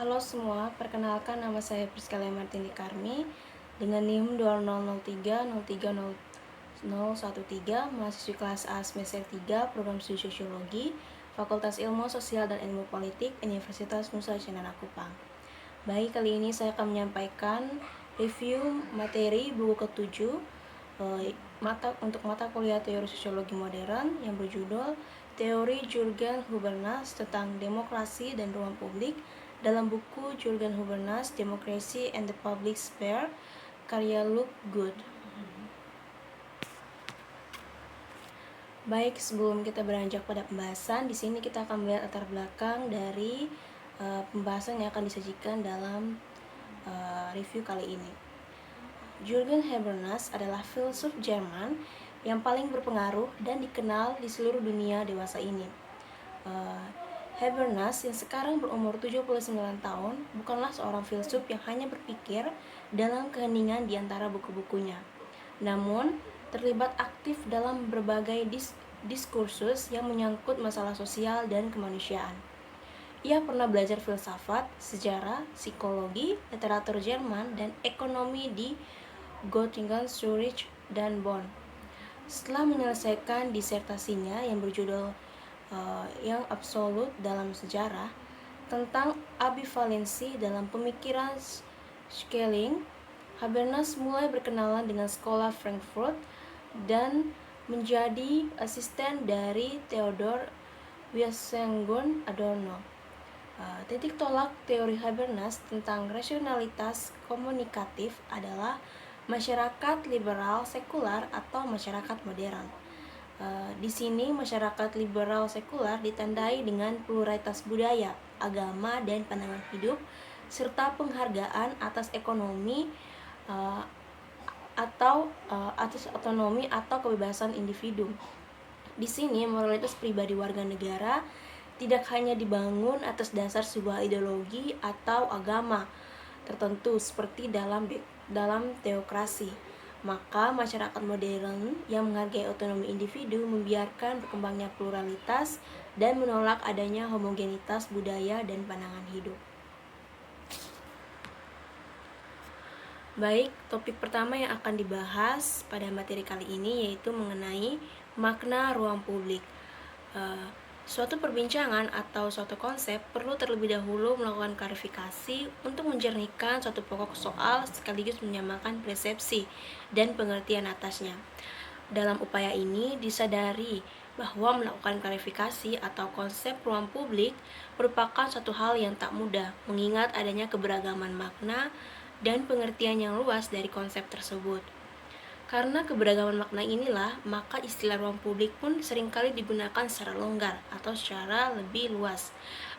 Halo semua, perkenalkan nama saya Priskala Martini Karmi dengan NIM 2003030013, mahasiswi kelas A semester 3, program studi Sosiologi, Fakultas Ilmu Sosial dan Ilmu Politik, Universitas Nusa Cendana Kupang. Baik, kali ini saya akan menyampaikan review materi buku ke-7 untuk mata kuliah Teori Sosiologi Modern yang berjudul Teori Jurgen Habermas tentang Demokrasi dan Ruang Publik dalam buku Jurgen Habermas Democracy and the Public Sphere karya Luke Good. Baik, sebelum kita beranjak pada pembahasan, di sini kita akan melihat latar belakang dari pembahasan yang akan disajikan dalam review kali ini. Jürgen Habermas adalah filsuf Jerman yang paling berpengaruh dan dikenal di seluruh dunia dewasa ini. Habermas yang sekarang berumur 79 tahun bukanlah seorang filsuf yang hanya berpikir dalam keheningan di antara buku-bukunya, namun terlibat aktif dalam berbagai diskursus yang menyangkut masalah sosial dan kemanusiaan. Ia pernah belajar filsafat, sejarah, psikologi, literatur Jerman, dan ekonomi di Göttingen, Zurich, dan Bonn. Setelah menyelesaikan disertasinya yang berjudul yang absolut dalam sejarah tentang ambivalensi dalam pemikiran Schelling, Habermas mulai berkenalan dengan sekolah Frankfurt dan menjadi asisten dari Theodor Wiesengund Adorno. Titik tolak teori Habermas tentang rasionalitas komunikatif adalah masyarakat liberal sekular atau masyarakat modern. Di sini masyarakat liberal sekular ditandai dengan pluralitas budaya, agama, dan pandangan hidup, serta penghargaan atas ekonomi atas otonomi atau kebebasan individu. Di sini moralitas pribadi warga negara tidak hanya dibangun atas dasar sebuah ideologi atau agama tertentu seperti dalam teokrasi. Maka masyarakat modern yang menghargai otonomi individu membiarkan berkembangnya pluralitas dan menolak adanya homogenitas budaya dan pandangan hidup. Baik, topik pertama yang akan dibahas pada materi kali ini yaitu mengenai makna ruang publik. Suatu perbincangan atau suatu konsep perlu terlebih dahulu melakukan klarifikasi untuk menjernihkan suatu pokok soal sekaligus menyamakan persepsi dan pengertian atasnya. Dalam upaya ini disadari bahwa melakukan klarifikasi atau konsep ruang publik merupakan suatu hal yang tak mudah mengingat adanya keberagaman makna dan pengertian yang luas dari konsep tersebut. Karena keberagaman makna inilah, maka istilah ruang publik pun seringkali digunakan secara longgar atau secara lebih luas.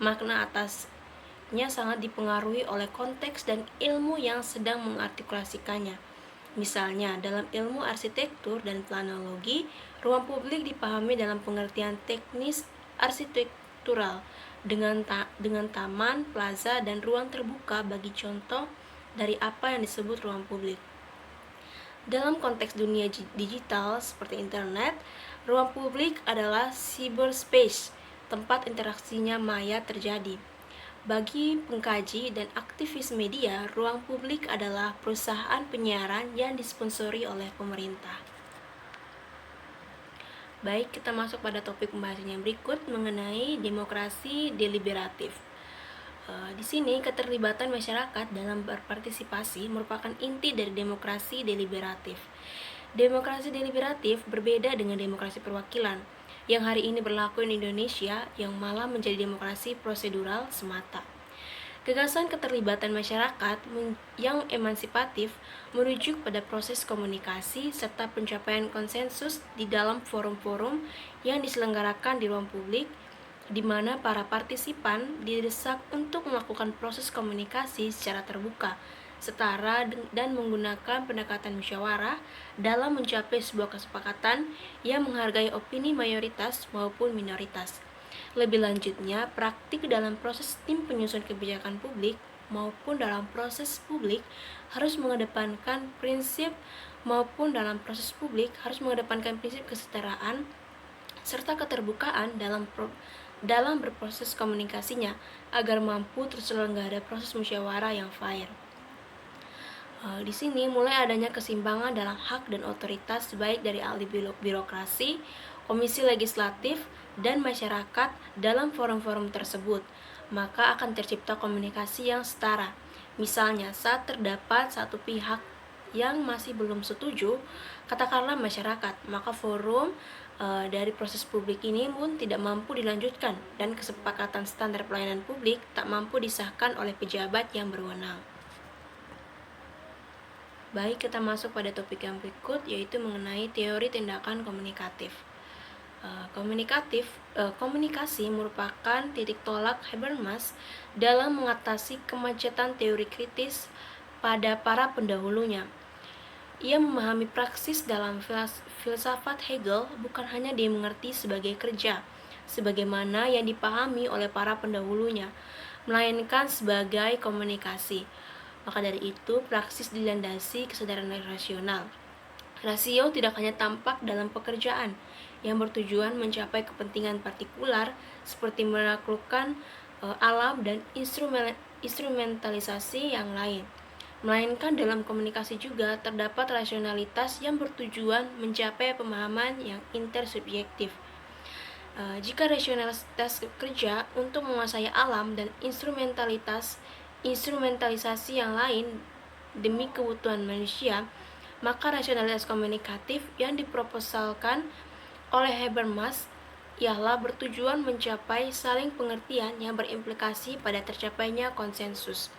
Makna atasnya sangat dipengaruhi oleh konteks dan ilmu yang sedang mengartikulasikannya. Misalnya, dalam ilmu arsitektur dan planologi, ruang publik dipahami dalam pengertian teknis arsitektural dengan taman, plaza, dan ruang terbuka bagi contoh dari apa yang disebut ruang publik. Dalam konteks dunia digital seperti internet, ruang publik adalah cyberspace, tempat interaksinya maya terjadi. Bagi pengkaji dan aktivis media, ruang publik adalah perusahaan penyiaran yang disponsori oleh pemerintah. Baik, kita masuk pada topik pembahasan yang berikut mengenai demokrasi deliberatif. Di sini keterlibatan masyarakat dalam berpartisipasi merupakan inti dari demokrasi deliberatif. Demokrasi deliberatif berbeda dengan demokrasi perwakilan yang hari ini berlaku di Indonesia yang malah menjadi demokrasi prosedural semata. Gagasan keterlibatan masyarakat yang emansipatif merujuk pada proses komunikasi serta pencapaian konsensus di dalam forum-forum yang diselenggarakan di ruang publik, di mana para partisipan didesak untuk melakukan proses komunikasi secara terbuka, setara dan menggunakan pendekatan musyawarah dalam mencapai sebuah kesepakatan yang menghargai opini mayoritas maupun minoritas. Lebih lanjutnya, praktik dalam proses tim penyusun kebijakan publik maupun dalam proses publik harus mengedepankan prinsip kesetaraan serta keterbukaan dalam dalam berproses komunikasinya agar mampu terselenggara proses musyawarah yang fair. Di sini mulai adanya keseimbangan dalam hak dan otoritas baik dari ahli birokrasi, komisi legislatif, dan masyarakat dalam forum-forum tersebut, maka akan tercipta komunikasi yang setara. Misalnya, saat terdapat satu pihak yang masih belum setuju, katakanlah masyarakat, maka forum dari proses publik ini pun tidak mampu dilanjutkan dan kesepakatan standar pelayanan publik tak mampu disahkan oleh pejabat yang berwenang. Baik, kita masuk pada topik yang berikut, yaitu mengenai teori tindakan komunikatif. Komunikasi merupakan titik tolak Habermas dalam mengatasi kemacetan teori kritis pada para pendahulunya. Ia memahami praksis dalam filsafat Hegel bukan hanya dimengerti sebagai kerja, sebagaimana yang dipahami oleh para pendahulunya, melainkan sebagai komunikasi. Maka dari itu, praksis dilandasi kesadaran rasional. Rasio tidak hanya tampak dalam pekerjaan yang bertujuan mencapai kepentingan partikular seperti menaklukkan alam dan instrumentalisasi yang lain, melainkan dalam komunikasi juga terdapat rasionalitas yang bertujuan mencapai pemahaman yang intersubjektif. Jika rasionalitas kerja untuk menguasai alam dan instrumentalisasi yang lain demi kebutuhan manusia, maka rasionalitas komunikatif yang diproposalkan oleh Habermas ialah bertujuan mencapai saling pengertian yang berimplikasi pada tercapainya konsensus.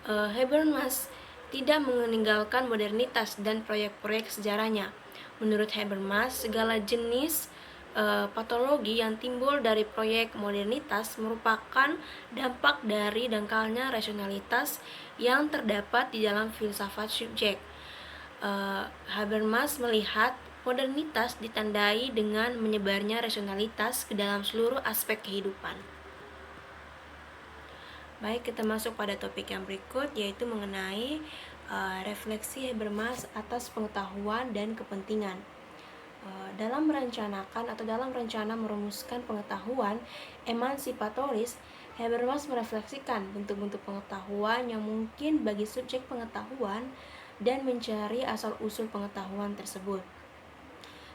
Habermas tidak meninggalkan modernitas dan proyek-proyek sejarahnya. Menurut Habermas, segala jenis patologi yang timbul dari proyek modernitas merupakan dampak dari dangkalnya rasionalitas yang terdapat di dalam filsafat subjek. Habermas melihat modernitas ditandai dengan menyebarnya rasionalitas ke dalam seluruh aspek kehidupan. Baik, kita masuk pada topik yang berikut, yaitu mengenai refleksi Habermas atas pengetahuan dan kepentingan. Dalam rencana merumuskan pengetahuan emansipatoris, Habermas merefleksikan bentuk-bentuk pengetahuan yang mungkin bagi subjek pengetahuan dan mencari asal-usul pengetahuan tersebut.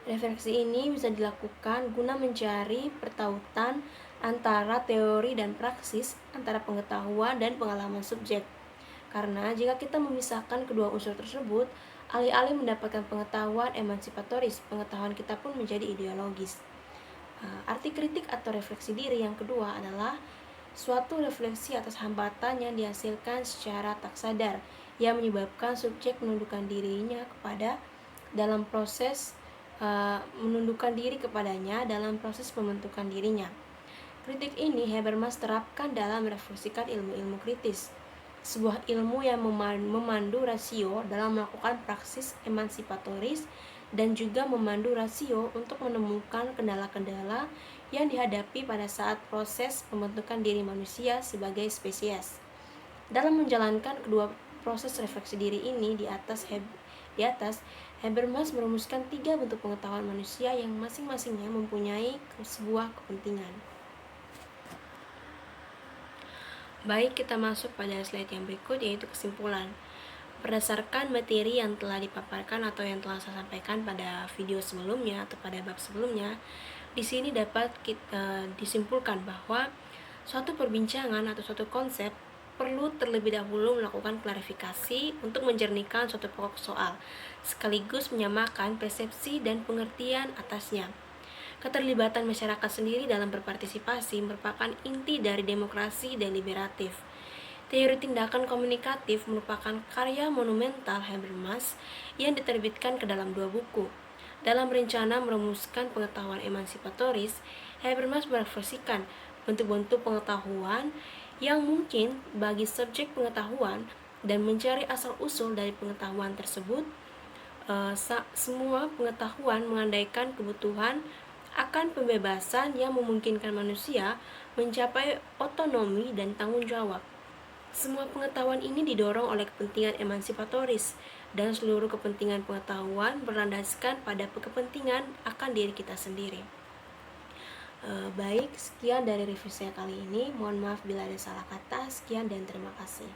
Refleksi ini bisa dilakukan guna mencari pertautan antara teori dan praksis, antara pengetahuan dan pengalaman subjek. Karena jika kita memisahkan kedua unsur tersebut, alih-alih mendapatkan pengetahuan emansipatoris, pengetahuan kita pun menjadi ideologis. Arti kritik atau refleksi diri yang kedua adalah suatu refleksi atas hambatan yang dihasilkan secara tak sadar yang menyebabkan subjek menundukkan dirinya kepada dalam proses menundukkan diri kepadanya dalam proses pembentukan dirinya. Kritik ini Habermas terapkan dalam merefleksikan ilmu-ilmu kritis, sebuah ilmu yang memandu rasio dalam melakukan praksis emansipatoris dan juga memandu rasio untuk menemukan kendala-kendala yang dihadapi pada saat proses pembentukan diri manusia sebagai spesies. Dalam menjalankan kedua proses refleksi diri ini di atas Habermas merumuskan 3 bentuk pengetahuan manusia yang masing-masingnya mempunyai sebuah kepentingan. Baik, kita masuk pada slide yang berikut, yaitu kesimpulan. Berdasarkan materi yang telah dipaparkan atau yang telah saya sampaikan pada video sebelumnya atau pada bab sebelumnya, di sini dapat disimpulkan bahwa suatu perbincangan atau suatu konsep perlu terlebih dahulu melakukan klarifikasi untuk menjernihkan suatu pokok soal, sekaligus menyamakan persepsi dan pengertian atasnya. Keterlibatan masyarakat sendiri dalam berpartisipasi merupakan inti dari demokrasi deliberatif. Teori tindakan komunikatif merupakan karya monumental Habermas yang diterbitkan ke dalam 2 buku. Dalam rencana merumuskan pengetahuan emansipatoris, Habermas merefleksikan bentuk-bentuk pengetahuan yang mungkin bagi subjek pengetahuan dan mencari asal-usul dari pengetahuan tersebut. Semua pengetahuan mengandaikan kebutuhan akan pembebasan yang memungkinkan manusia mencapai otonomi dan tanggung jawab. Semua pengetahuan ini didorong oleh kepentingan emansipatoris, dan seluruh kepentingan pengetahuan berlandaskan pada kepentingan akan diri kita sendiri. Baik, sekian dari review saya kali ini. Mohon maaf bila ada salah kata. Sekian dan terima kasih.